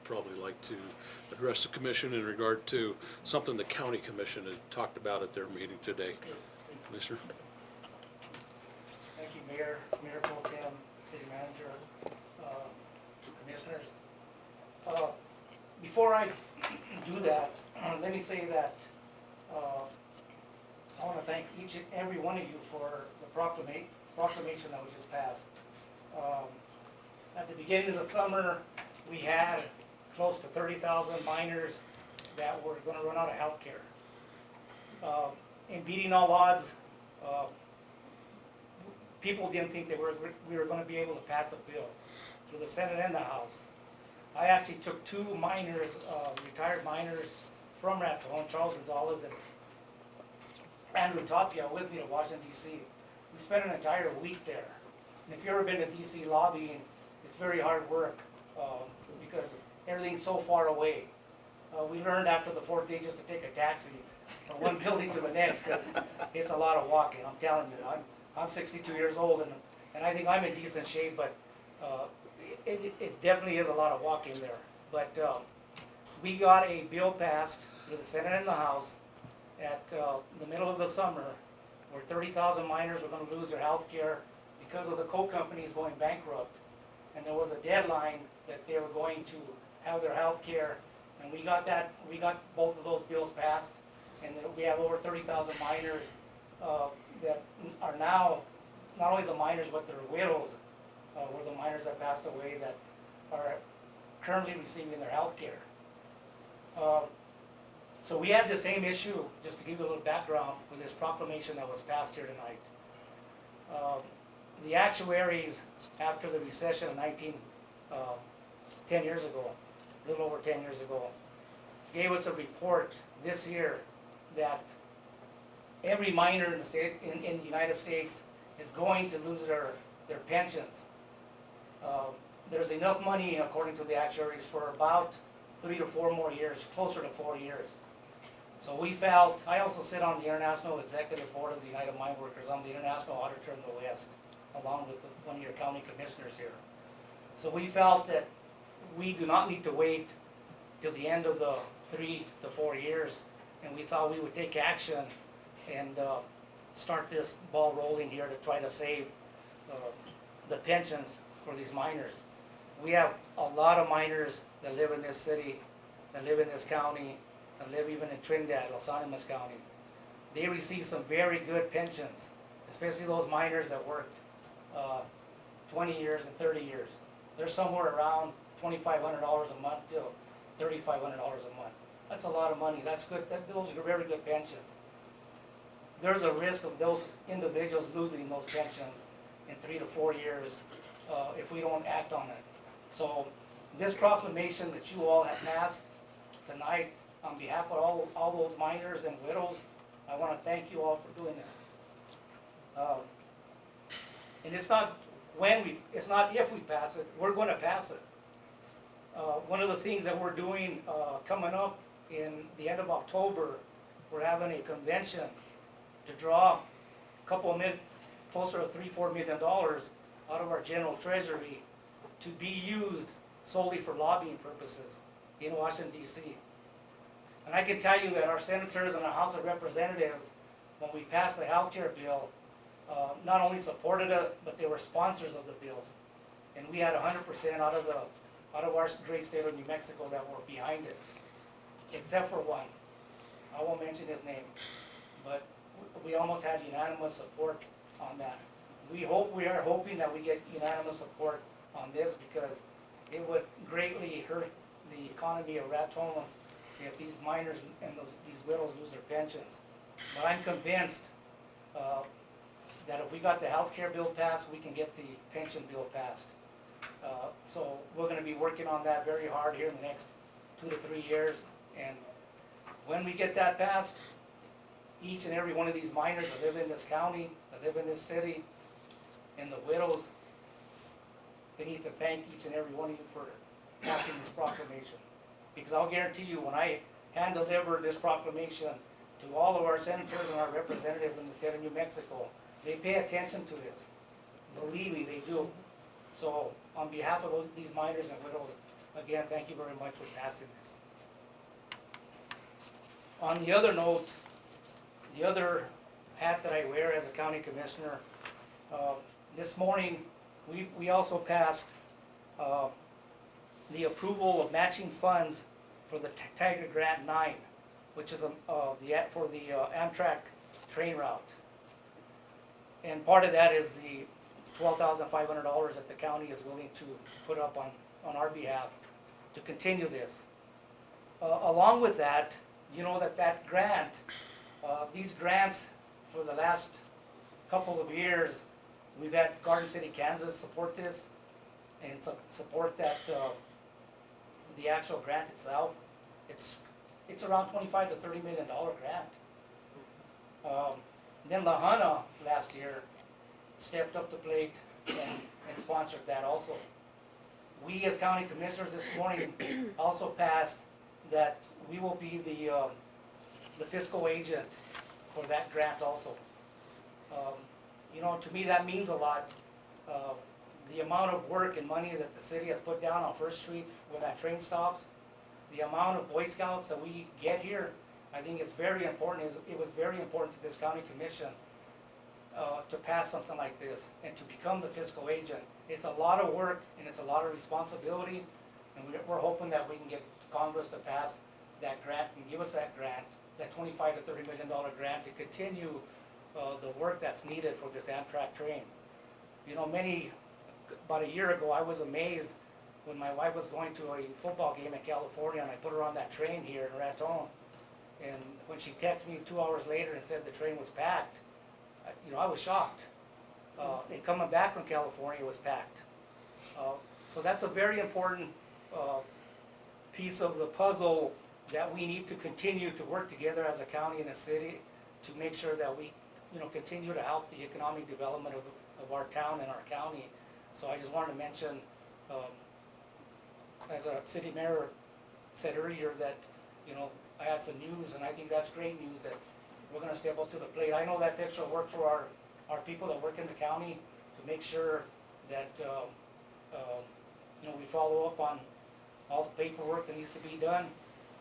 probably like to address the commission in regard to something the county commission had talked about at their meeting today. Commissioner? Thank you, Mayor Pro Tem, City Manager, Commissioners. Before I do that, let me say that I want to thank each and every one of you for the proclamation that was just passed. At the beginning of the summer, we had close to 30,000 miners that were going to run out of health care. In beating all odds, people didn't think that we were going to be able to pass a bill through the Senate and the House. I actually took two miners, retired miners from Raton, Charles Gonzalez and Andrew Tapia, with me to Washington, D.C. We spent an entire week there. And if you've ever been to D.C. lobbying, it's very hard work because everything's so far away. We learned after the 4th day just to take a taxi from one building to the next because it's a lot of walking. I'm telling you, I'm 62 years old and I think I'm in decent shape, but it definitely is a lot of walking there. But we got a bill passed through the Senate and the House at the middle of the summer where 30,000 miners were going to lose their health care because of the coal companies going bankrupt. And there was a deadline that they were going to have their health care. And we got both of those bills passed. And we have over 30,000 miners that are now, not only the miners, but their widows were the miners that passed away that are currently receiving their health care. So we had the same issue, just to give you a little background, with this proclamation that was passed here tonight. The actuaries, after the recession of 10 years ago, a little over 10 years ago, gave us a report this year that every miner in the United States is going to lose their pensions. There's enough money, according to the actuaries, for about 3 to 4 more years, closer to 4 years. So we felt, I also sit on the International Executive Board of the United Mine Workers. I'm the International Auditor in the West, along with one of your county commissioners here. So we felt that we do not need to wait till the end of the 3 to 4 years, and we thought we would take action and start this ball rolling here to try to save the pensions for these miners. We have a lot of miners that live in this city, that live in this county, that live even in Trinidad, Los Animas County. They receive some very good pensions, especially those miners that worked 20 years and 30 years. They're somewhere around $2,500 a month to $3,500 a month. That's a lot of money. That's good. Those are very good pensions. There's a risk of those individuals losing those pensions in 3 to 4 years if we don't act on it. So this proclamation that you all have passed tonight, on behalf of all those miners and widows, I want to thank you all for doing that. And it's not if we pass it, we're going to pass it. One of the things that we're doing coming up in the end of October, we're having a convention to draw a couple of closer to $3-4 million out of our general treasury to be used solely for lobbying purposes in Washington, D.C. And I can tell you that our senators and our House of Representatives, when we passed the health care bill, not only supported it, but they were sponsors of the bills. And we had 100% out of our great state of New Mexico that were behind it, except for one. I won't mention his name, but we almost had unanimous support on that. We are hoping that we get unanimous support on this because it would greatly hurt the economy of Raton if these miners and these widows lose their pensions. But I'm convinced that if we got the health care bill passed, we can get the pension bill passed. So we're going to be working on that very hard here in the next 2 to 3 years. And when we get that passed, each and every one of these miners that live in this county, that live in this city, and the widows, they need to thank each and every one of you for passing this proclamation. Because I'll guarantee you, when I hand deliver this proclamation to all of our senators and our representatives in the state of New Mexico, they pay attention to this. Believe me, they do. So on behalf of these miners and widows, again, thank you very much for passing this. On the other note, the other hat that I wear as a county commissioner, this morning, we also passed the approval of matching funds for the Tiger Grant 9, which is for the Amtrak train route. And part of that is the $12,500 that the county is willing to put up on our behalf to continue this. Along with that, you know that grant, these grants for the last couple of years, we've had Garden City, Kansas support this and support that, the actual grant itself. It's around $25 to $30 million grant. Then La Habana last year stepped up the plate and sponsored that also. We as county commissioners this morning also passed that we will be the fiscal agent for that grant also. You know, to me that means a lot. The amount of work and money that the city has put down on First Street when that train stops, the amount of Boy Scouts that we get here, I think it's very important. It was very important to this county commission to pass something like this and to become the fiscal agent. It's a lot of work and it's a lot of responsibility, and we're hoping that we can get Congress to pass that grant and give us that grant, that $25 to $30 million grant to continue the work that's needed for this Amtrak train. You know, about a year ago, I was amazed when my wife was going to a football game in California and I put her on that train here in Raton. And when she texted me 2 hours later and said the train was packed, you know, I was shocked. And coming back from California, it was packed. So that's a very important piece of the puzzle that we need to continue to work together as a county and a city to make sure that we, you know, continue to help the economic development of our town and our county. So I just wanted to mention, as our city mayor said earlier, that, you know, I had some news, and I think that's great news that we're gonna step up to the plate. I know that's extra work for our people that work in the county to make sure that, you know, we follow up on all the paperwork that needs to be done.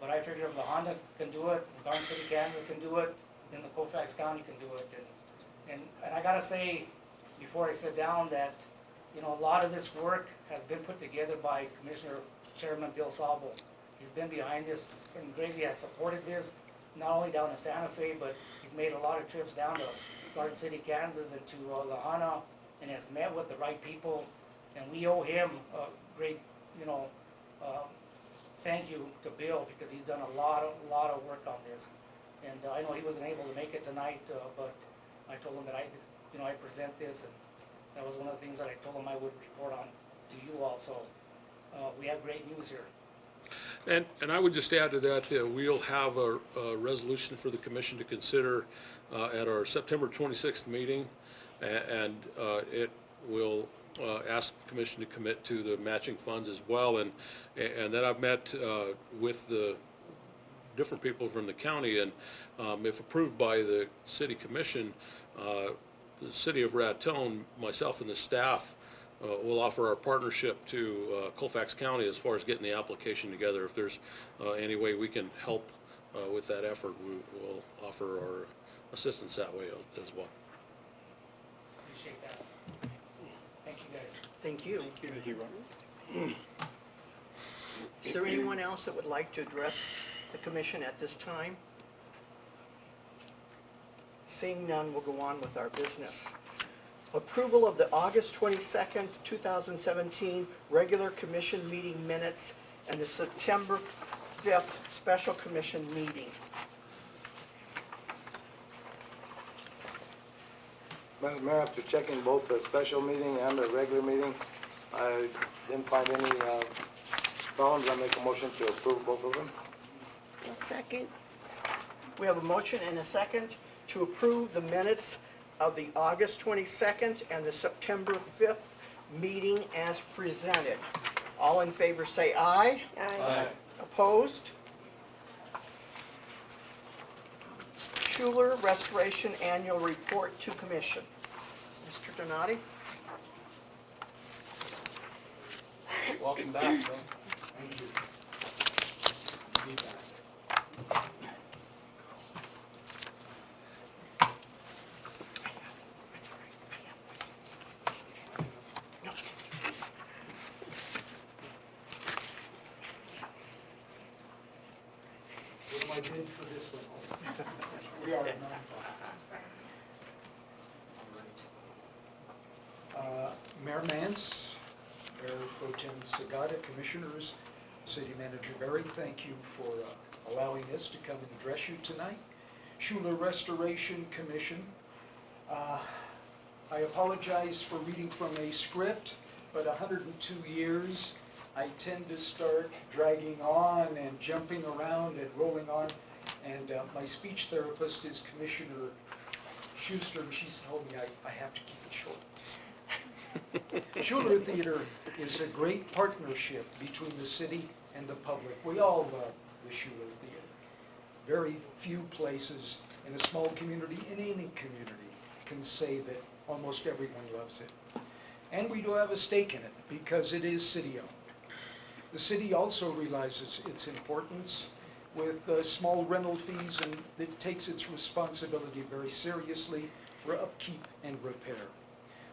But I figure if the Honda can do it, Garden City, Kansas can do it, then the Colfax County can do it. And I gotta say, before I sit down, that, you know, a lot of this work has been put together by Commissioner Chairman Bill Sabo. He's been behind this and greatly has supported this, not only down in Santa Fe, but he's made a lot of trips down to Garden City, Kansas, and to La Habana, and has met with the right people. And we owe him a great, you know, thank you to Bill, because he's done a lot of work on this. And I know he wasn't able to make it tonight, but I told him that I present this, and that was one of the things that I told him I would report on to you also. We have great news here. And I would just add to that, we'll have a resolution for the commission to consider at our September 26th meeting, and it will ask the commission to commit to the matching funds as well. And then I've met with the different people from the county, and if approved by the city commission, the city of Raton, myself and the staff, will offer our partnership to Colfax County as far as getting the application together. If there's any way we can help with that effort, we will offer our assistance that way as well. Appreciate that. Thank you, guys. Thank you. Thank you, Robert. Is there anyone else that would like to address the commission at this time? Seeing none, we'll go on with our business. Approval of the August 22nd, 2017 regular commission meeting minutes and the September 5th special commission meeting. Madam Mayor, after checking both the special meeting and the regular meeting, I didn't find any problems. I make a motion to approve both of them. A second. We have a motion and a second to approve the minutes of the August 22nd and the September 5th meeting as presented. All in favor say aye. Aye. Opposed? Schuler Restoration Annual Report to Commission. Mr. Donati? Welcome back, Bill. Thank you. Be back. What am I doing for this one? We are at 9 o'clock. All right. Mayor Mance, Mayor Pro Tem Sagata, Commissioners, City Manager Berry, thank you for allowing us to come and address you tonight. Schuler Restoration Commission, I apologize for reading from a script, but 102 years, I tend to start dragging on and jumping around and rolling on. And my speech therapist is Commissioner Schuster, and she's told me I have to keep it short. Schuler Theater is a great partnership between the city and the public. We all love the Schuler Theater. Very few places in a small community, in any community, can say that almost everyone loves it. And we do have a stake in it because it is city-owned. The city also realizes its importance with small rental fees, and it takes its responsibility very seriously for upkeep and repair.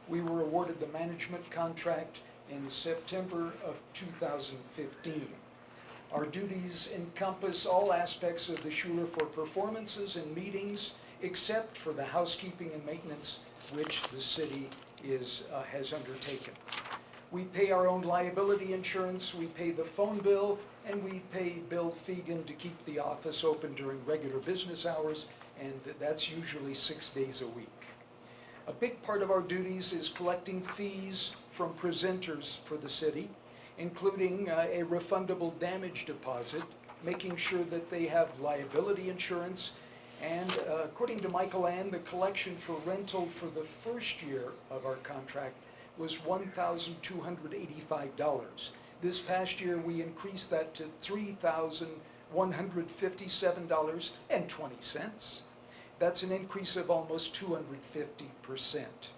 We were awarded the management contract in September of 2015. Our duties encompass all aspects of the Schuler for performances and meetings, except for the housekeeping and maintenance which the city has undertaken. We pay our own liability insurance, we pay the phone bill, and we pay Bill Fegan to keep the office open during regular business hours, and that's usually 6 days a week. A big part of our duties is collecting fees from presenters for the city, including a refundable damage deposit, making sure that they have liability insurance, and according to Michael Ann, the collection for rental for the first year of our contract was $1,285. This past year, we increased that to $3,157.20. That's an increase of almost 250%.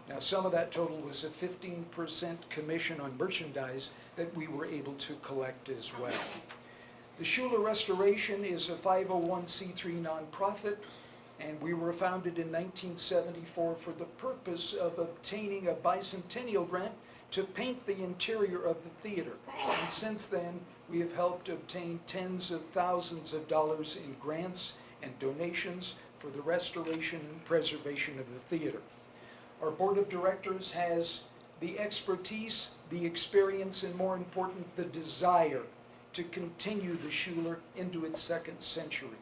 Now, some of that total was a 15% commission on merchandise that we were able to collect as well. The Schuler Restoration is a 501c3 nonprofit, and we were founded in 1974 for the purpose of obtaining a bicentennial grant to paint the interior of the theater. And since then, we have helped obtain tens of thousands of dollars in grants and donations for the restoration and preservation of the theater. Our board of directors has the expertise, the experience, and more important, the desire to continue the Schuler into its second century.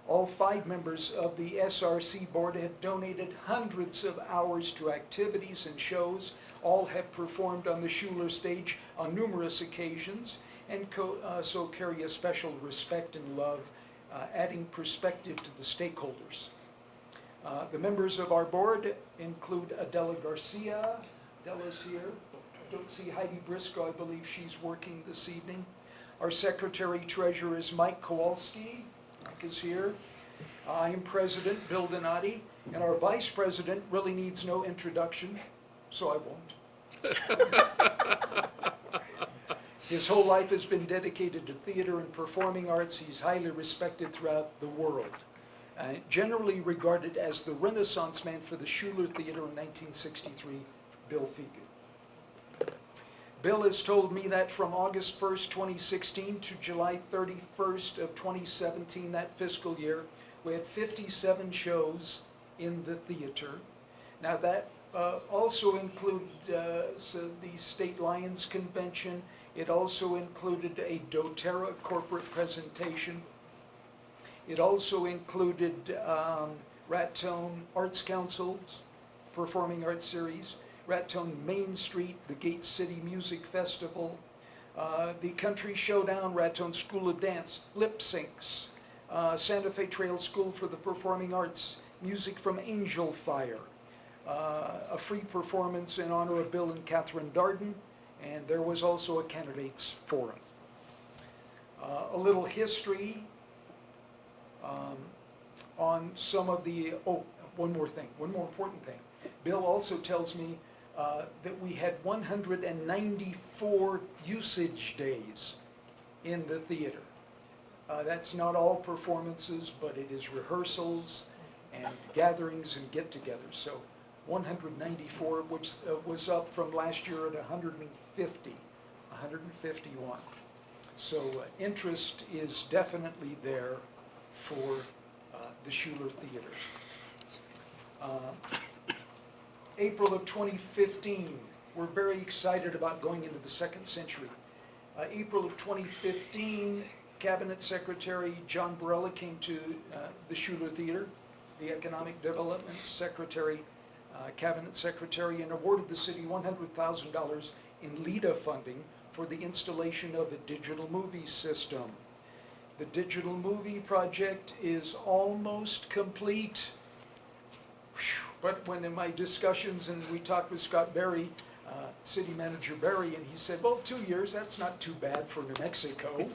All 5 members of the SRC board have donated hundreds of hours to activities and shows. All have performed on the Schuler stage on numerous occasions, and so carry a special respect and love, adding perspective to the stakeholders. The members of our board include Adela Garcia. Adela's here. I don't see Heidi Briscoe. I believe she's working this evening. Our secretary-treasurer is Mike Kowalski. Mike is here. I am president, Bill Donati, and our vice president really needs no introduction, so I won't. His whole life has been dedicated to theater and performing arts. He's highly respected throughout the world. Generally regarded as the Renaissance man for the Schuler Theater in 1963, Bill Fegan. Bill has told me that from August 1st, 2016 to July 31st of 2017, that fiscal year, we had 57 shows in the theater. Now that also included the State Lions Convention. It also included a doTERRA corporate presentation. It also included Raton Arts Council's Performing Arts Series, Raton Main Street, the Gate City Music Festival, the Country Showdown, Raton School of Dance, Lip Syncs, Santa Fe Trail School for the Performing Arts, music from Angel Fire, a free performance in honor of Bill and Catherine Darden, and there was also a candidates forum. A little history on some of the, one more important thing. Bill also tells me that we had 194 usage days in the theater. That's not all performances, but it is rehearsals and gatherings and get-togethers. So 194, which was up from last year at 151. So interest is definitely there for the Schuler Theater. April of 2015, we're very excited about going into the second century. April of 2015, Cabinet Secretary John Barella came to the Schuler Theater, the Economic Development Secretary, Cabinet Secretary, and awarded the city $100,000 in LEDA funding for the installation of a digital movie system. The digital movie project is almost complete. Whew. But when in my discussions, and we talked with Scott Berry, City Manager Berry, and he said, well, 2 years, that's not too bad for New Mexico.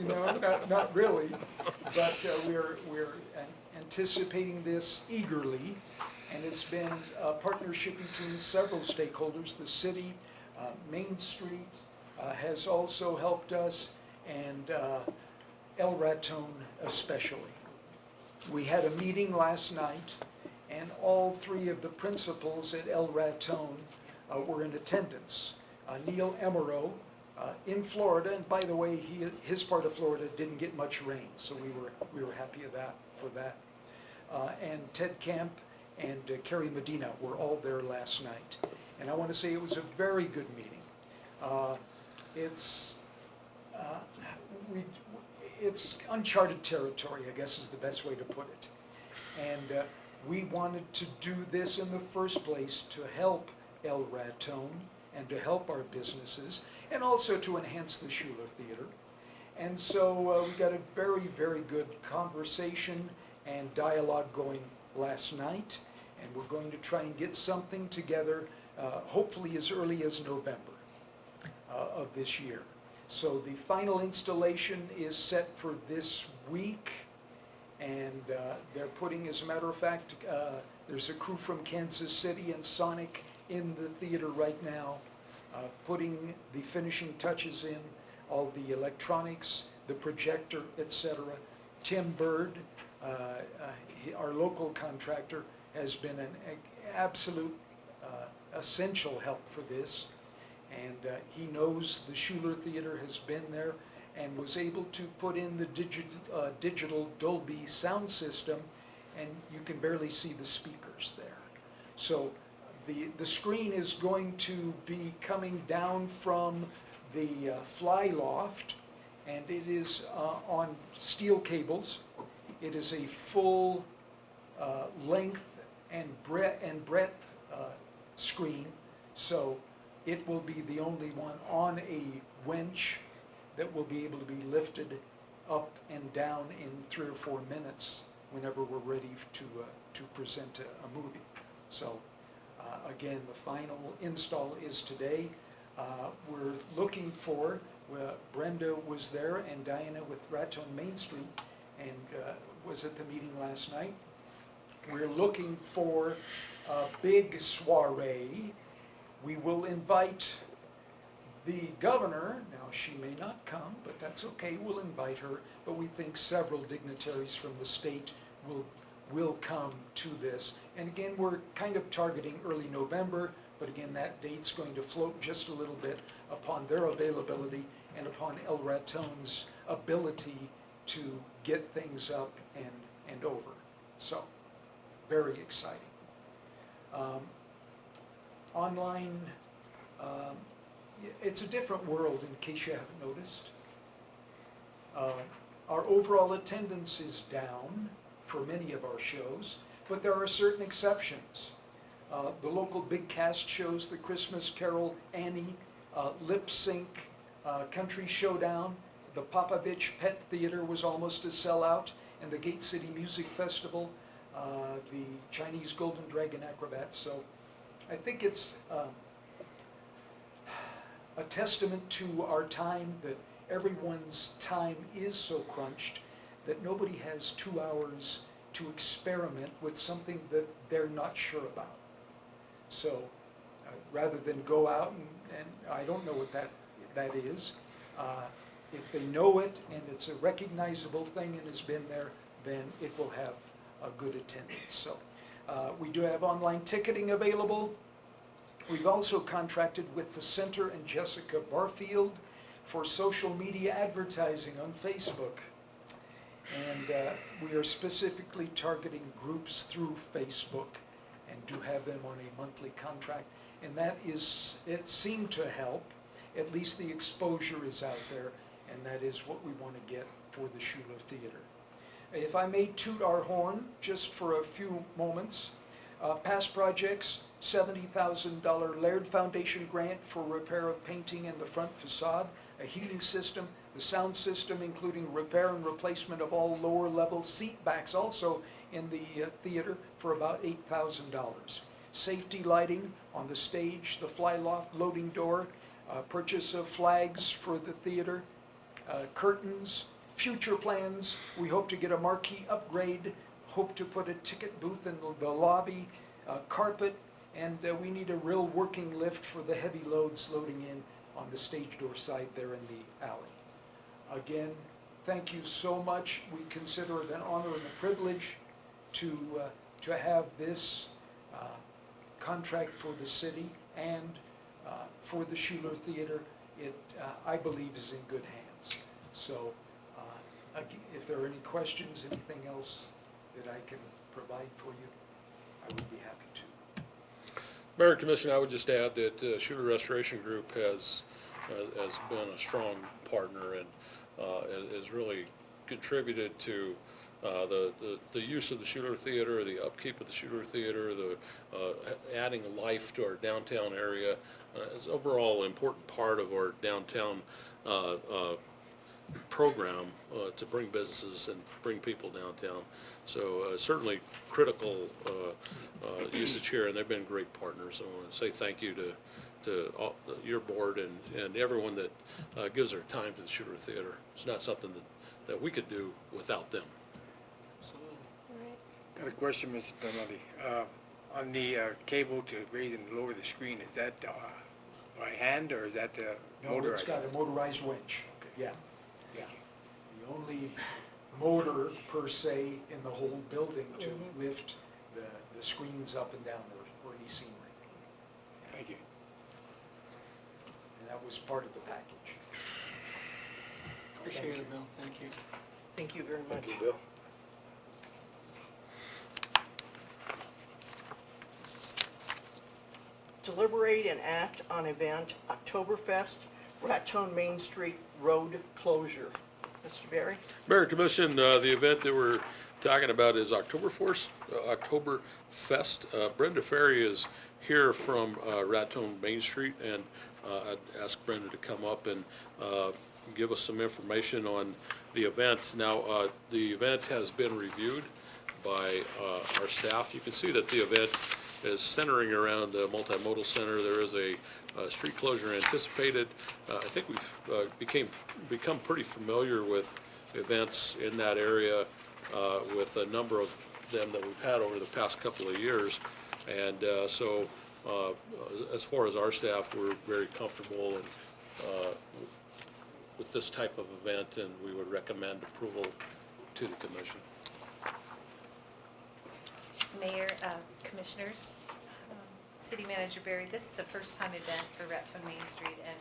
You know, not really. But we're anticipating this eagerly, and it's been a partnership between several stakeholders. The city, Main Street has also helped us, and El Raton especially. We had a meeting last night, and all three of the principals at El Raton were in attendance. Neil Emerow in Florida, and by the way, his part of Florida didn't get much rain, so we were happy for that. And Ted Camp and Kerry Medina were all there last night. And I want to say it was a very good meeting. It's uncharted territory, I guess is the best way to put it. And we wanted to do this in the first place to help El Raton and to help our businesses, and also to enhance the Schuler Theater. And so we got a very, very good conversation and dialogue going last night, and we're going to try and get something together, hopefully as early as November of this year. So the final installation is set for this week, and they're putting, as a matter of fact, there's a crew from Kansas City and Sonic in the theater right now, putting the finishing touches in, all the electronics, the projector, etc. Tim Bird, our local contractor, has been an absolute essential help for this. And he knows the Schuler Theater has been there and was able to put in the digital Dolby sound system, and you can barely see the speakers there. So the screen is going to be coming down from the fly loft, and it is on steel cables. It is a full length and breadth screen, so it will be the only one on a winch that will be able to be lifted up and down in 3 or 4 minutes whenever we're ready to present a movie. So again, the final install is today. We're looking for, Brenda was there and Diana with Raton Main Street, and was at the meeting last night. We're looking for a big soiree. We will invite the governor. Now, she may not come, but that's okay, we'll invite her. But we think several dignitaries from the state will come to this. And again, we're kind of targeting early November, but again, that date's going to float just a little bit upon their availability and upon El Raton's ability to get things up and over. So, very exciting. Online, it's a different world in case you haven't noticed. Our overall attendance is down for many of our shows, but there are certain exceptions. The local big cast shows, the Christmas Carol, Annie, Lip Sync, Country Showdown, the Popovich Pet Theater was almost a sellout, and the Gate City Music Festival, the Chinese Golden Dragon Acrobats. So I think it's a testament to our time that everyone's time is so crunched that nobody has 2 hours to experiment with something that they're not sure about. So rather than go out and I don't know what that is. If they know it and it's a recognizable thing and has been there, then it will have a good attendance. So we do have online ticketing available. We've also contracted with the Center and Jessica Barfield for social media advertising on Facebook. And we are specifically targeting groups through Facebook and do have them on a monthly contract. And it seemed to help. At least the exposure is out there, and that is what we want to get for the Schuler Theater. If I may toot our horn just for a few moments, past projects, $70,000 Laird Foundation grant for repair of painting in the front facade, a heating system, the sound system including repair and replacement of all lower level seat backs also in the theater for about $8,000. Safety lighting on the stage, the fly loft loading door, purchase of flags for the theater, curtains, future plans. We hope to get a marquee upgrade, hope to put a ticket booth in the lobby, carpet, and we need a real working lift for the heavy loads loading in on the stage door side there in the alley. Again, thank you so much. We consider it an honor and a privilege to have this contract for the city and for the Schuler Theater. It, I believe, is in good hands. So if there are any questions, anything else that I can provide for you, I would be happy to. Mayor and Commission, I would just add that Schuler Restoration Group has been a strong partner and has really contributed to the use of the Schuler Theater, the upkeep of the Schuler Theater, the adding life to our downtown area. Is overall an important part of our downtown program to bring businesses and bring people downtown. So certainly critical usage here, and they've been great partners. I want to say thank you to all, your board and everyone that gives their time to the Schuler Theater. It's not something that we could do without them. Got a question, Mr. Donnelly. On the cable to raise and lower the screen, is that by hand or is that No, motorized? it's got a motorized winch. Yeah, yeah. The only motor per se in the whole building to lift the screens up and down or any scenery. Thank you. And that was part of the package. Appreciate it, Bill. Thank you. Thank you very much. Thank you, Bill. Deliberate and act on event, Oktoberfest, Raton Main Street Road closure. Mr. Berry? Mayor and Commission, the event that we're talking about is Oktoberfest. Brenda Ferry is here from Raton Main Street, and I'd ask Brenda to come up and give us some information on the event. Now, the event has been reviewed by our staff. You can see that the event is centering around the multimodal center. There is a street closure anticipated. I think we've become pretty familiar with events in that area with a number of them that we've had over the past couple of years. And so as far as our staff, we're very comfortable with this type of event, and we would recommend approval to the commission. Mayor, Commissioners, City Manager Barry, this is a first-time event for Raton Main Street, and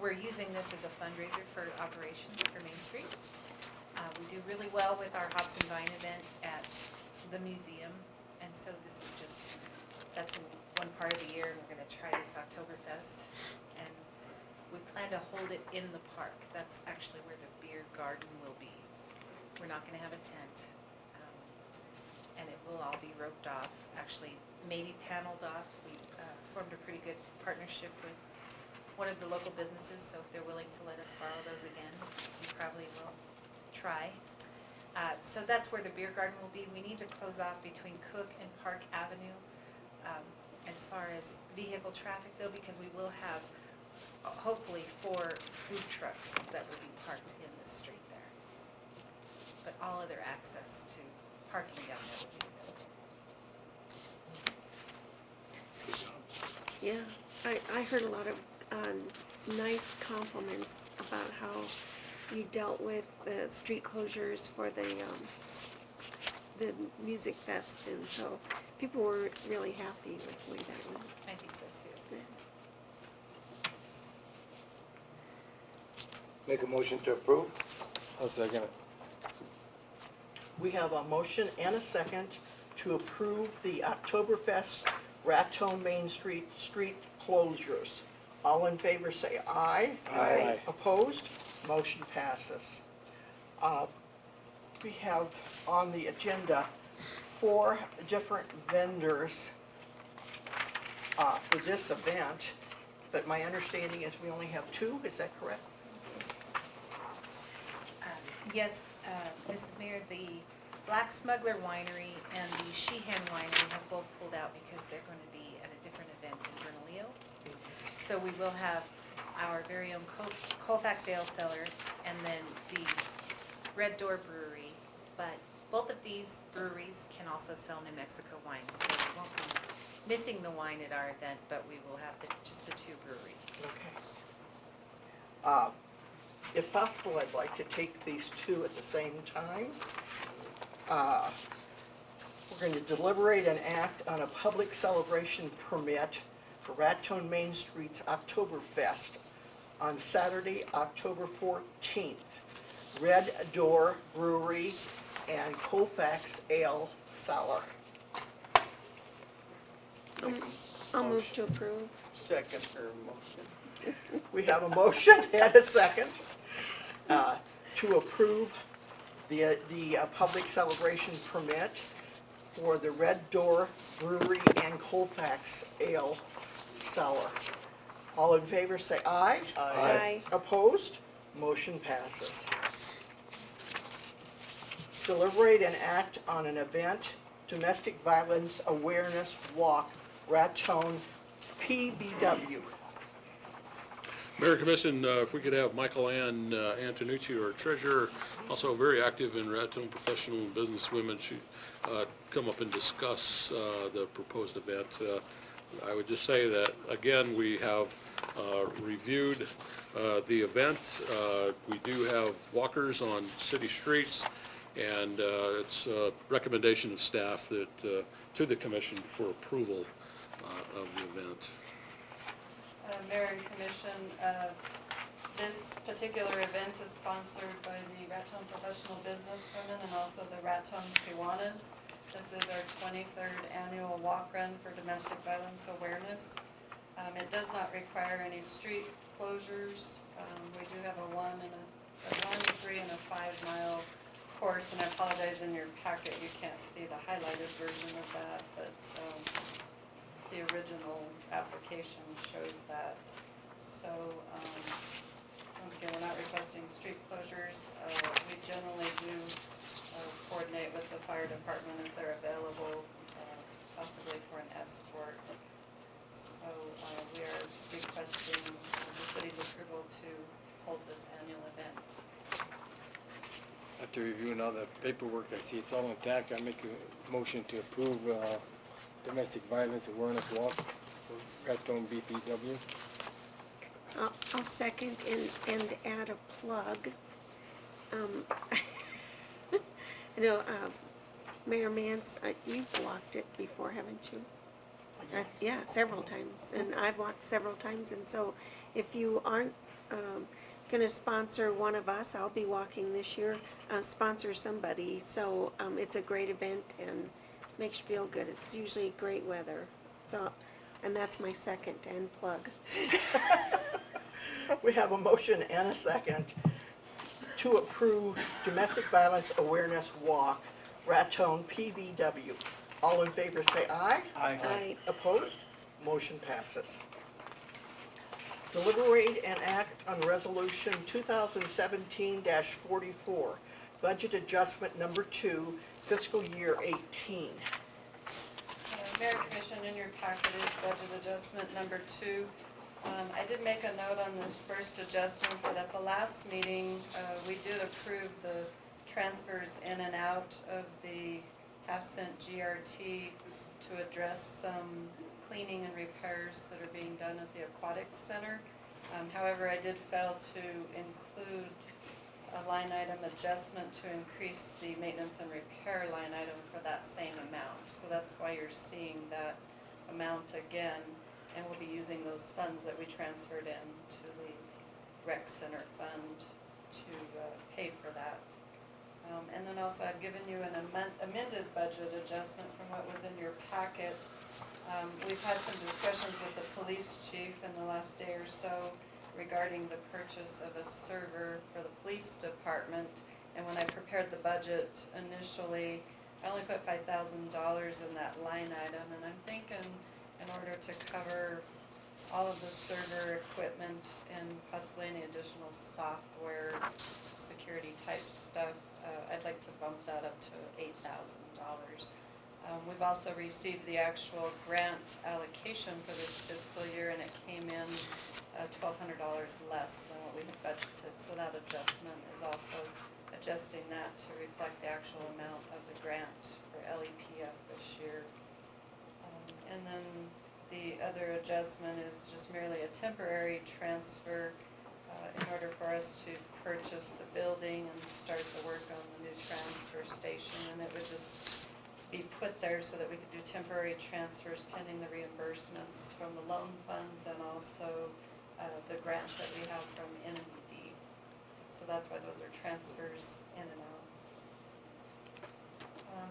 we're using this as a fundraiser for operations for Main Street. We do really well with our Hops and Vine event at the museum, and so this is just, that's in one part of the year, and we're going to try this Oktoberfest. And we plan to hold it in the park. That's actually where the beer garden will be. We're not going to have a tent. And it will all be roped off, actually maybe paneled off. We formed a pretty good partnership with one of the local businesses, so if they're willing to let us borrow those again, we probably will try. So that's where the beer garden will be. We need to close off between Cook and Park Avenue as far as vehicle traffic though, because we will have hopefully 4 food trucks that will be parked in the street there. But all other access to parking down there will be available. Yeah, I heard a lot of nice compliments about how you dealt with the street closures for the music fest, and so people were really happy with the way that went. I think so too. Make a motion to approve? I'll second it. We have a motion and a second to approve the Oktoberfest Raton Main Street street closures. All in favor say aye. Aye. Opposed? Motion passes. We have on the agenda 4 different vendors for this event, but my understanding is we only have 2, is that correct? Yes, Mrs. Mayor, the Black Smuggler Winery and the Sheehan Winery have both pulled out because they're going to be at a different event in Bernalillo. So we will have our very own Colfax Ale Cellar and then the Red Door Brewery. But both of these breweries can also sell New Mexico wine, so we won't be missing the wine at our event, but we will have just the 2 breweries. Okay. If possible, I'd like to take these 2 at the same time. We're going to deliberate and act on a public celebration permit for Raton Main Street's Oktoberfest on Saturday, October 14th. Red Door Brewery and Colfax Ale Cellar. I'll move to approve. Second her motion. We have a motion and a second to approve the public celebration permit for the Red Door Brewery and Colfax Ale Cellar. All in favor say aye. Aye. Opposed? Motion passes. Deliberate and act on an event, Domestic Violence Awareness Walk, Raton PBW. Mayor Commission, if we could have Michael Ann Antonucci, our treasurer, also very active in Raton professional and business women, she come up and discuss the proposed event. I would just say that, again, we have reviewed the event. We do have walkers on city streets, and it's a recommendation of staff that to the commission for approval of the event. Mayor and Commission, this particular event is sponsored by the Raton Professional Businesswomen and also the Raton Kiwanis. This is our 23rd annual walk run for domestic violence awareness. It does not require any street closures. We do have a 1, 3, and a 5-mile course, and I apologize, in your packet you can't see the highlighted version of that, but the original application shows that. So, once again, we're not requesting street closures. We generally do coordinate with the fire department if they're available, possibly for an escort. So, we are requesting the city's approval to hold this annual event. After reviewing all the paperwork, I see it's all intact. I make a motion to approve domestic violence awareness walk for Raton BPW. I'll second and add a plug. I know, Mayor Mance, you've walked it before, haven't you? Yeah, several times, and I've walked several times, and so if you aren't gonna sponsor one of us, I'll be walking this year, sponsor somebody, so it's a great event and makes you feel good. It's usually great weather, so, and that's my second and plug. We have a motion and a second to approve Domestic Violence Awareness Walk, Raton PBW. All in favor say aye. Aye. Opposed? Motion passes. Deliberate and act on Resolution 2017-44, Budget Adjustment Number 2, Fiscal Year 18. Mayor and Commission, in your packet is budget adjustment number 2. I did make a note on this first adjustment, but at the last meeting, we did approve the transfers in and out of the half-cent GRT to address some cleaning and repairs that are being done at the aquatics center. However, I did fail to include a line item adjustment to increase the maintenance and repair line item for that same amount. So that's why you're seeing that amount again, and we'll be using those funds that we transferred in to the rec center fund to pay for that. And then also I've given you an amended budget adjustment from what was in your packet. We've had some discussions with the police chief in the last day or so regarding the purchase of a server for the police department. And when I prepared the budget initially, I only put $5,000 in that line item. And I'm thinking in order to cover all of the server equipment and possibly any additional software, security type stuff, I'd like to bump that up to $8,000. We've also received the actual grant allocation for this fiscal year, and it came in $1,200 less than what we had budgeted. So that adjustment is also adjusting that to reflect the actual amount of the grant for LEPF this year. And then the other adjustment is just merely a temporary transfer in order for us to purchase the building and start the work on the new transfer station. And it would just be put there so that we could do temporary transfers pending the reimbursements from the loan funds and also the grant that we have from NMD. So that's why those are transfers in and out.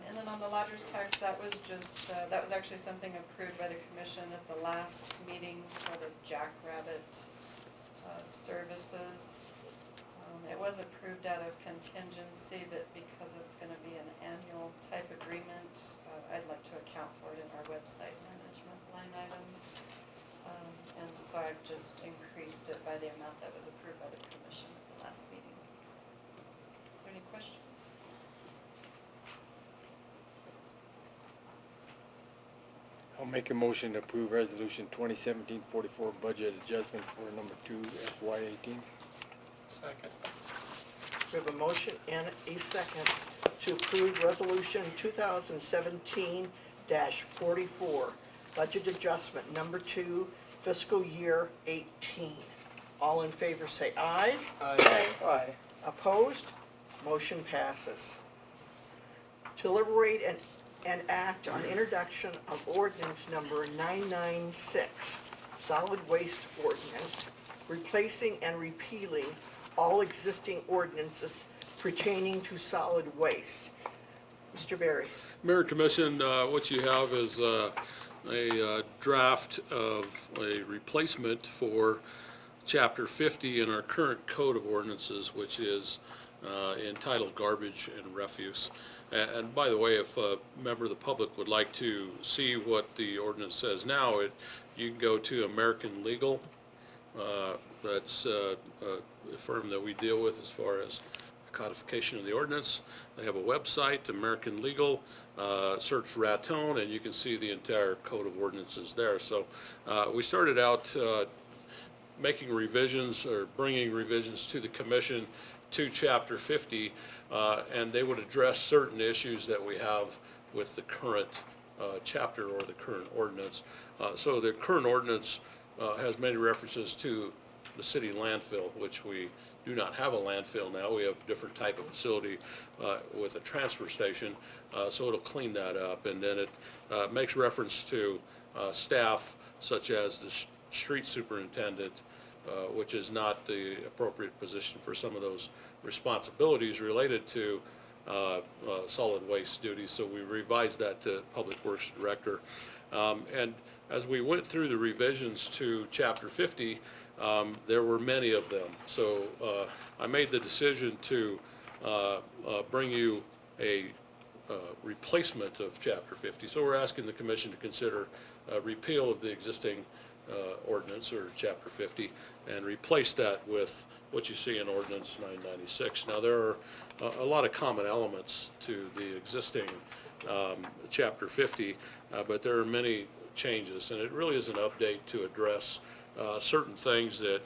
And then on the lodger's tax, that was just, that was actually something approved by the commission at the last meeting for the Jackrabbit services. It was approved out of contingency, but because it's gonna be an annual type agreement, I'd like to account for it in our website management line item. And so I've just increased it by the amount that was approved by the commission at the last meeting. Is there any questions? I'll make a motion to approve resolution 2017-44 budget adjustment for number 2 FY18. Second. We have a motion and a second to approve resolution 2017-44, budget adjustment number 2, fiscal year 18. All in favor say aye. Aye. Aye. Opposed? Motion passes. To deliberate and act on introduction of ordinance number 996, solid waste ordinance, replacing and repealing all existing ordinances pertaining to solid waste. Mr. Berry. Mayor Commission, what you have is a draft of a replacement for Chapter 50 in our current Code of Ordinances, which is entitled Garbage and Refuse. And by the way, if a member of the public would like to see what the ordinance says now, you can go to American Legal. That's a firm that we deal with as far as codification of the ordinance. They have a website, American Legal. Search Raton, and you can see the entire Code of Ordinances there. So we started out making revisions or bringing revisions to the commission to Chapter 50, and they would address certain issues that we have with the current chapter or the current ordinance. So the current ordinance has many references to the city landfill, which we do not have a landfill now. We have a different type of facility with a transfer station, so it'll clean that up. And then it makes reference to staff such as the street superintendent, which is not the appropriate position for some of those responsibilities related to solid waste duties. So we revised that to Public Works Director. And as we went through the revisions to Chapter 50, there were many of them. So I made the decision to bring you a replacement of Chapter 50. So we're asking the commission to consider a repeal of the existing ordinance or Chapter 50 and replace that with what you see in Ordinance 996. Now there are a lot of common elements to the existing Chapter 50, but there are many changes, and it really is an update to address certain things that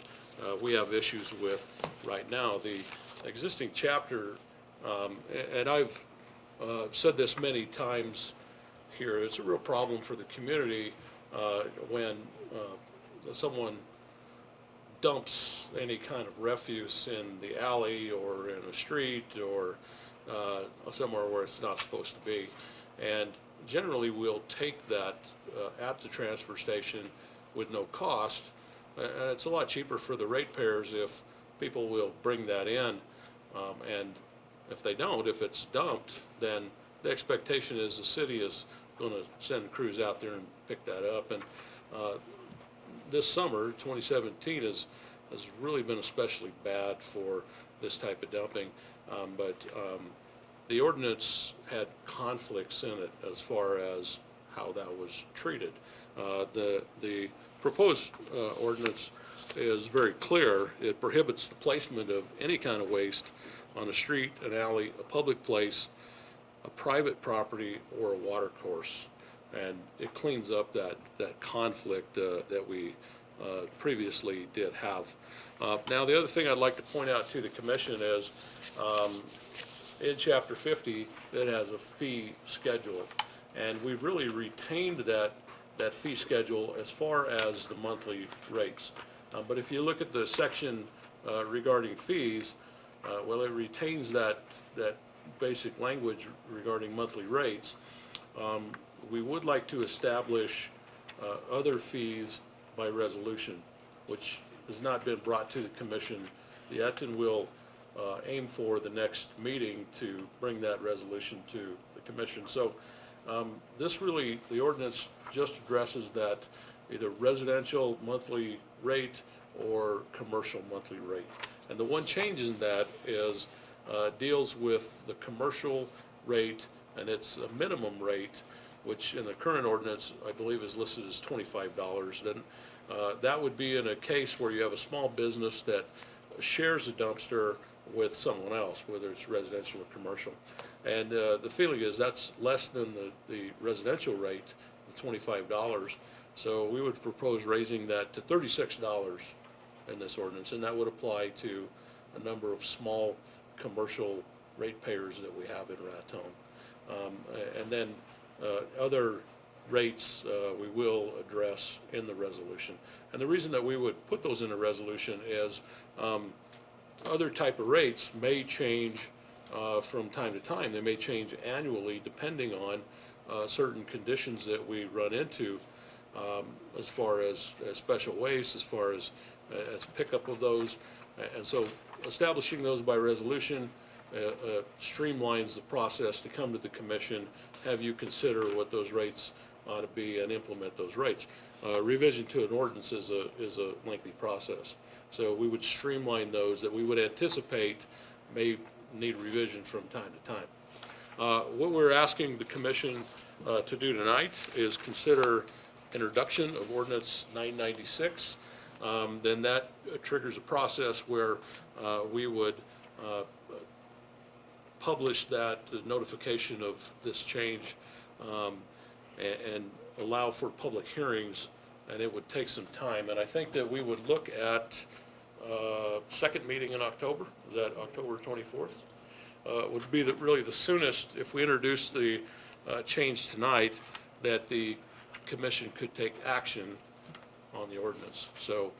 we have issues with right now. The existing chapter, and I've said this many times here, it's a real problem for the community when someone dumps any kind of refuse in the alley or in a street or somewhere where it's not supposed to be. And generally, we'll take that at the transfer station with no cost. And it's a lot cheaper for the ratepayers if people will bring that in. And if they don't, if it's dumped, then the expectation is the city is going to send crews out there and pick that up. And this summer, 2017, has really been especially bad for this type of dumping. But the ordinance had conflicts in it as far as how that was treated. The proposed ordinance is very clear. It prohibits the placement of any kind of waste on a street, an alley, a public place, a private property, or a water course. And it cleans up that conflict that we previously did have. Now, the other thing I'd like to point out to the commission is in Chapter 50, it has a fee schedule. And we've really retained that fee schedule as far as the monthly rates. But if you look at the section regarding fees, well, it retains that basic language regarding monthly rates. We would like to establish other fees by resolution, which has not been brought to the commission yet, and we'll aim for the next meeting to bring that resolution to the commission. So this really, the ordinance just addresses that either residential monthly rate or commercial monthly rate. And the one change in that is deals with the commercial rate, and it's a minimum rate, which in the current ordinance, I believe is listed as $25. Then that would be in a case where you have a small business that shares a dumpster with someone else, whether it's residential or commercial. And the feeling is that's less than the residential rate, the $25. So we would propose raising that to $36 in this ordinance, and that would apply to a number of small commercial ratepayers that we have in Raton. And then other rates we will address in the resolution. And the reason that we would put those in a resolution is other type of rates may change from time to time. They may change annually depending on certain conditions that we run into as far as special waste, as far as pickup of those. And so establishing those by resolution streamlines the process to come to the commission, have you consider what those rates ought to be and implement those rates. Revision to an ordinance is a lengthy process. So we would streamline those that we would anticipate may need revision from time to time. What we're asking the commission to do tonight is consider introduction of ordinance 996. Then that triggers a process where we would publish the notification of this change and allow for public hearings, and it would take some time. And I think that we would look at second meeting in October. Is that October 24th? Would be really the soonest, if we introduce the change tonight, that the commission could take action on the ordinance. So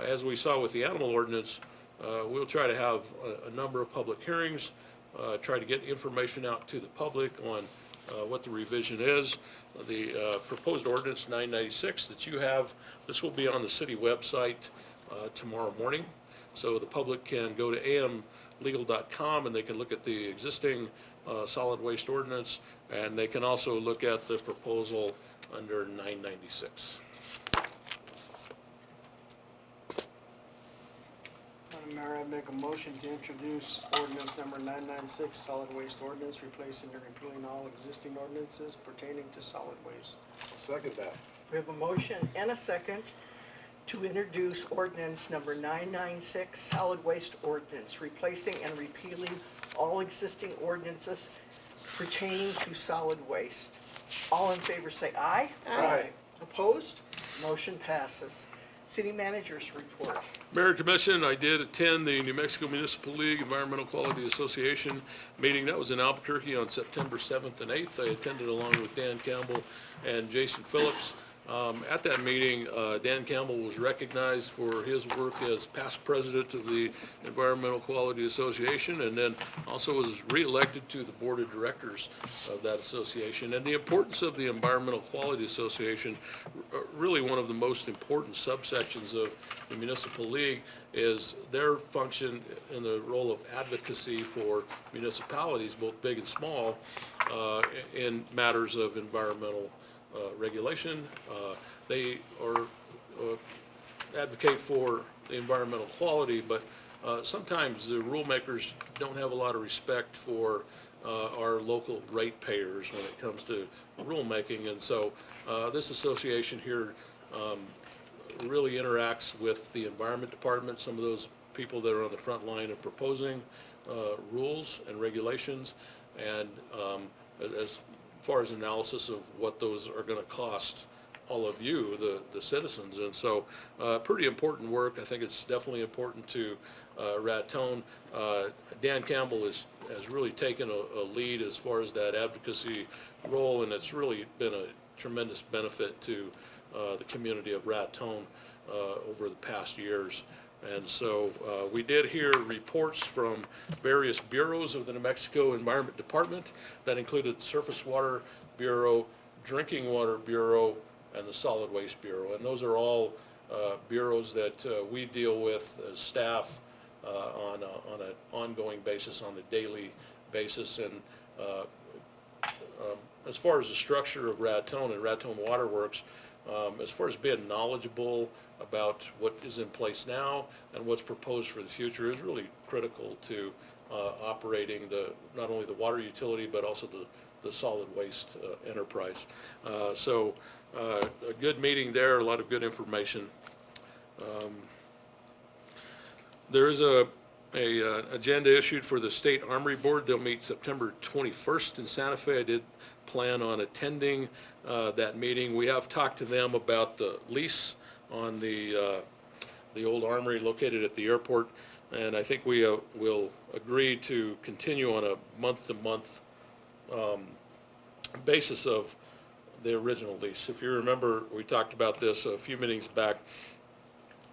as we saw with the animal ordinance, we'll try to have a number of public hearings, try to get information out to the public on what the revision is. The proposed ordinance 996 that you have, this will be on the city website tomorrow morning. So the public can go to amlegal.com and they can look at the existing solid waste ordinance, and they can also look at the proposal under 996. Madam Mayor, I make a motion to introduce ordinance number 996, solid waste ordinance, replacing and repealing all existing ordinances pertaining to solid waste. Second that. We have a motion and a second to introduce ordinance number 996, solid waste ordinance, replacing and repealing all existing ordinances pertaining to solid waste. All in favor say aye. Aye. Opposed? Motion passes. City Manager's report. Mayor and Commission, I did attend the New Mexico Municipal League Environmental Quality Association meeting. That was in Albuquerque on September 7th and 8th. I attended along with Dan Campbell and Jason Phillips. At that meeting, Dan Campbell was recognized for his work as past president of the Environmental Quality Association, and then also was reelected to the board of directors of that association. And the importance of the Environmental Quality Association, really one of the most important subsections of the municipal league, is their function in the role of advocacy for municipalities, both big and small, in matters of environmental regulation. They advocate for the environmental quality, but sometimes the rulemakers don't have a lot of respect for our local ratepayers when it comes to rulemaking. And so this association here really interacts with the Environment Department, some of those people that are on the front line of proposing rules and regulations, and as far as analysis of what those are going to cost all of you, the citizens. And so pretty important work. I think it's definitely important to Raton. Dan Campbell has really taken a lead as far as that advocacy role, and it's really been a tremendous benefit to the community of Raton over the past years. And so we did hear reports from various bureaus of the New Mexico Environment Department that included the Surface Water Bureau, Drinking Water Bureau, and the Solid Waste Bureau. And those are all bureaus that we deal with as staff on an ongoing basis, on a daily basis. And as far as the structure of Raton and Raton Water Works, as far as being knowledgeable about what is in place now and what's proposed for the future is really critical to operating not only the water utility but also the solid waste enterprise. So a good meeting there, a lot of good information. There is a agenda issued for the State Armory Board. They'll meet September 21st in Santa Fe. I did plan on attending that meeting. We have talked to them about the lease on the old armory located at the airport, and I think we will agree to continue on a month-to-month basis of the original lease. If you remember, we talked about this a few meetings back.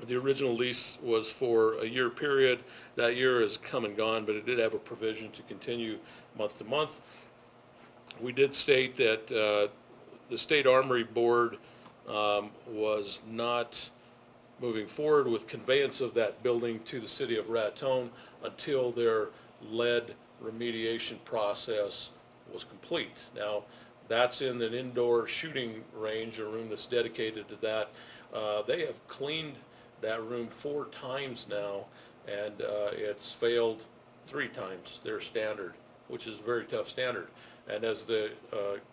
The original lease was for a year period. That year has come and gone, but it did have a provision to continue month to month. We did state that the State Armory Board was not moving forward with conveyance of that building to the city of Raton until their lead remediation process was complete. Now, that's in an indoor shooting range, a room that's dedicated to that. They have cleaned that room 4 times now, and it's failed 3 times their standard, which is a very tough standard. And as the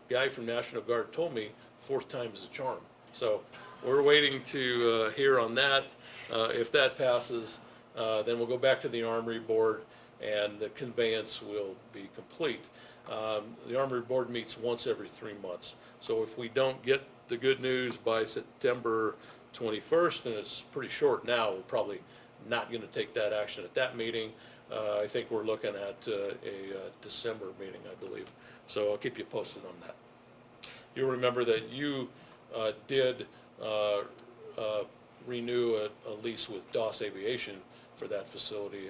guy from National Guard told me, 4th time is a charm. So we're waiting to hear on that. If that passes, then we'll go back to the Armory Board and the conveyance will be complete. The Armory Board meets once every 3 months. So if we don't get the good news by September 21st, and it's pretty short now, we're probably not going to take that action at that meeting. I think we're looking at a December meeting, I believe. So I'll keep you posted on that. You'll remember that you did renew a lease with Doss Aviation for that facility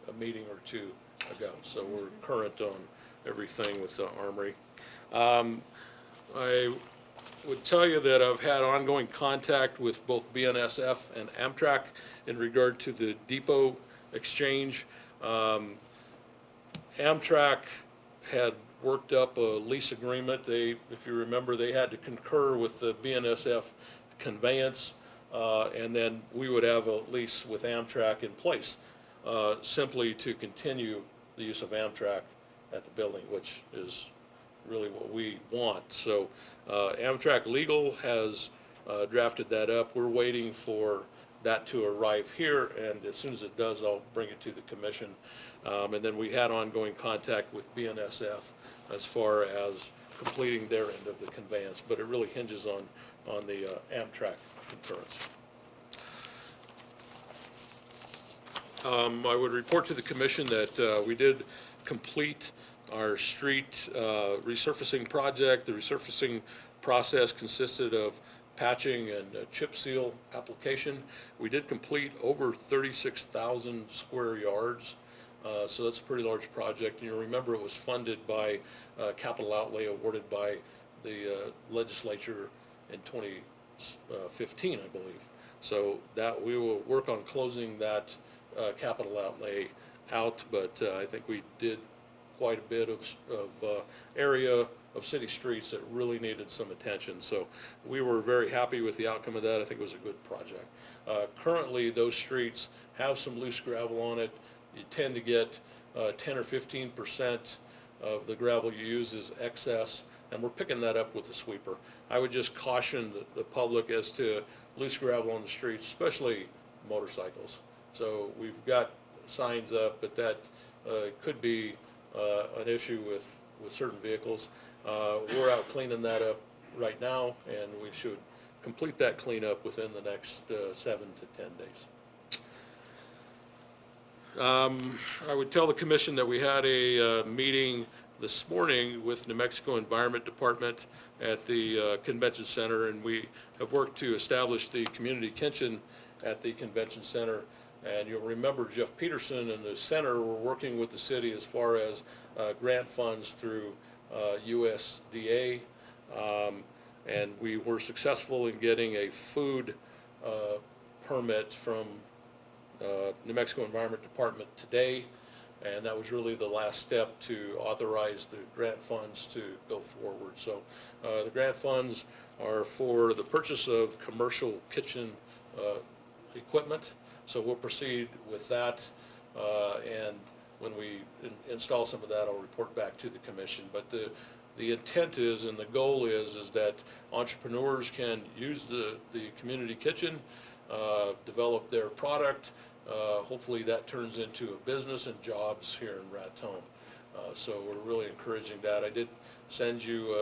a meeting or 2 ago. So we're current on everything with the Armory. I would tell you that I've had ongoing contact with both BNSF and Amtrak in regard to the depot exchange. Amtrak had worked up a lease agreement. If you remember, they had to concur with the BNSF conveyance, and then we would have a lease with Amtrak in place, simply to continue the use of Amtrak at the building, which is really what we want. So Amtrak Legal has drafted that up. We're waiting for that to arrive here, and as soon as it does, I'll bring it to the commission. And then we had ongoing contact with BNSF as far as completing their end of the conveyance, but it really hinges on the Amtrak concurrence. I would report to the commission that we did complete our street resurfacing project. The resurfacing process consisted of patching and chip seal application. We did complete over 36,000 square yards. So that's a pretty large project. And you remember it was funded by capital outlay awarded by the legislature in 2015, I believe. So that we will work on closing that capital outlay out, but I think we did quite a bit of area of city streets that really needed some attention. So we were very happy with the outcome of that. I think it was a good project. Currently, those streets have some loose gravel on it. You tend to get 10 or 15% of the gravel you use is excess, and we're picking that up with a sweeper. I would just caution the public as to loose gravel on the streets, especially motorcycles. So we've got signs up, but that could be an issue with certain vehicles. We're out cleaning that up right now, and we should complete that cleanup within the next 7 to 10 days. I would tell the commission that we had a meeting this morning with New Mexico Environment Department at the convention center, and we have worked to establish the community kitchen at the convention center. And you'll remember Jeff Peterson and the center were working with the city as far as grant funds through USDA, and we were successful in getting a food permit from New Mexico Environment Department today, and that was really the last step to authorize the grant funds to go forward. So the grant funds are for the purchase of commercial kitchen equipment. So we'll proceed with that, and when we install some of that, I'll report back to the commission. But the intent is, and the goal is that entrepreneurs can use the community kitchen, develop their product. Hopefully that turns into a business and jobs here in Raton. So we're really encouraging that. I did send you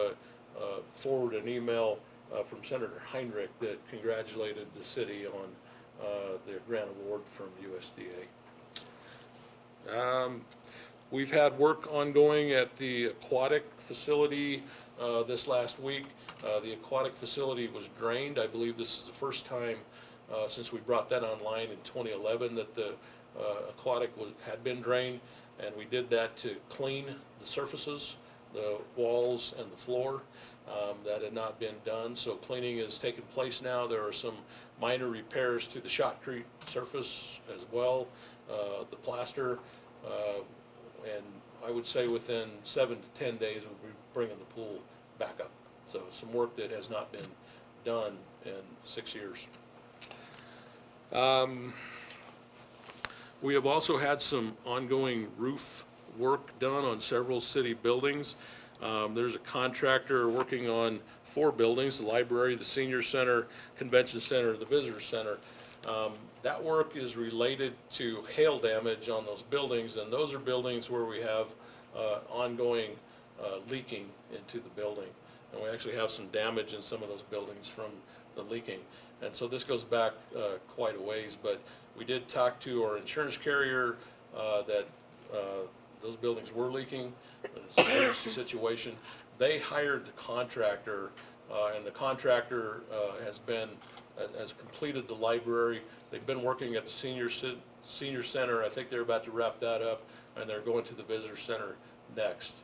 forward an email from Senator Heinrich that congratulated the city on their grant award from USDA. We've had work ongoing at the aquatic facility this last week. The aquatic facility was drained. I believe this is the first time since we brought that online in 2011 that the aquatic had been drained, and we did that to clean the surfaces, the walls and the floor. That had not been done, so cleaning is taking place now. There are some minor repairs to the shotcrete surface as well, the plaster, and I would say within 7 to 10 days we'll be bringing the pool back up. So some work that has not been done in 6 years. We have also had some ongoing roof work done on several city buildings. There's a contractor working on 4 buildings, the library, the senior center, convention center, the visitor center. That work is related to hail damage on those buildings, and those are buildings where we have ongoing leaking into the building. And we actually have some damage in some of those buildings from the leaking. And so this goes back quite a ways, but we did talk to our insurance carrier that those buildings were leaking. It's an emergency situation. They hired the contractor, and the contractor has completed the library. They've been working at the senior center. I think they're about to wrap that up, and they're going to the visitor center next.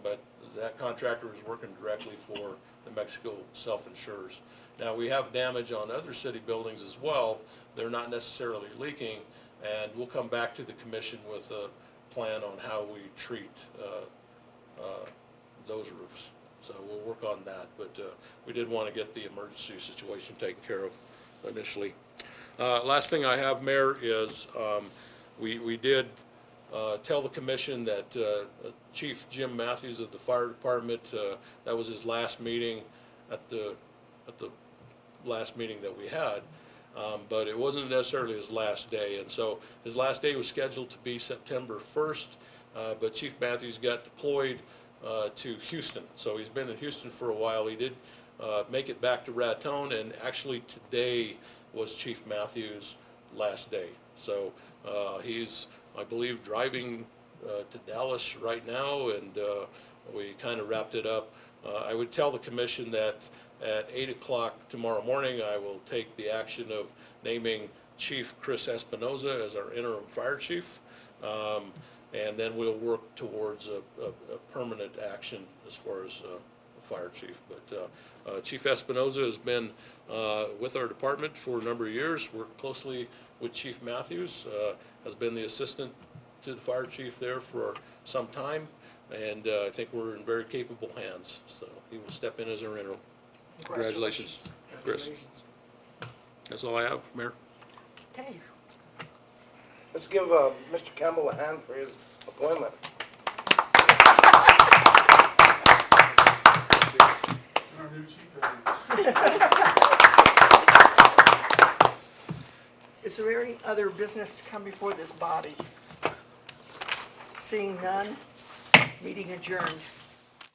But that contractor is working directly for New Mexico self-insures. Now, we have damage on other city buildings as well. They're not necessarily leaking, and we'll come back to the commission with a plan on how we treat those roofs. So we'll work on that, but we did want to get the emergency situation taken care of initially. Last thing I have, Mayor, is we did tell the commission that Chief Jim Matthews of the fire department, that was his last meeting at the last meeting that we had, but it wasn't necessarily his last day, and so his last day was scheduled to be September 1st, but Chief Matthews got deployed to Houston. So he's been in Houston for a while. He did make it back to Raton, and actually today was Chief Matthews' last day. So he's, I believe, driving to Dallas right now, and we kind of wrapped it up. I would tell the commission that at 8 o'clock tomorrow morning, I will take the action of naming Chief Chris Espinoza as our interim fire chief. And then we'll work towards a permanent action as far as the fire chief. But Chief Espinoza has been with our department for a number of years, worked closely with Chief Matthews, has been the assistant to the fire chief there for some time, and I think we're in very capable hands, so he will step in as our interim. Congratulations, Chris. Congratulations. That's all I have, Mayor. Okay, Let's give Mr. Campbell a hand for his appointment. Our new chief. is there any other business to come before this body? Seeing none, meeting adjourned.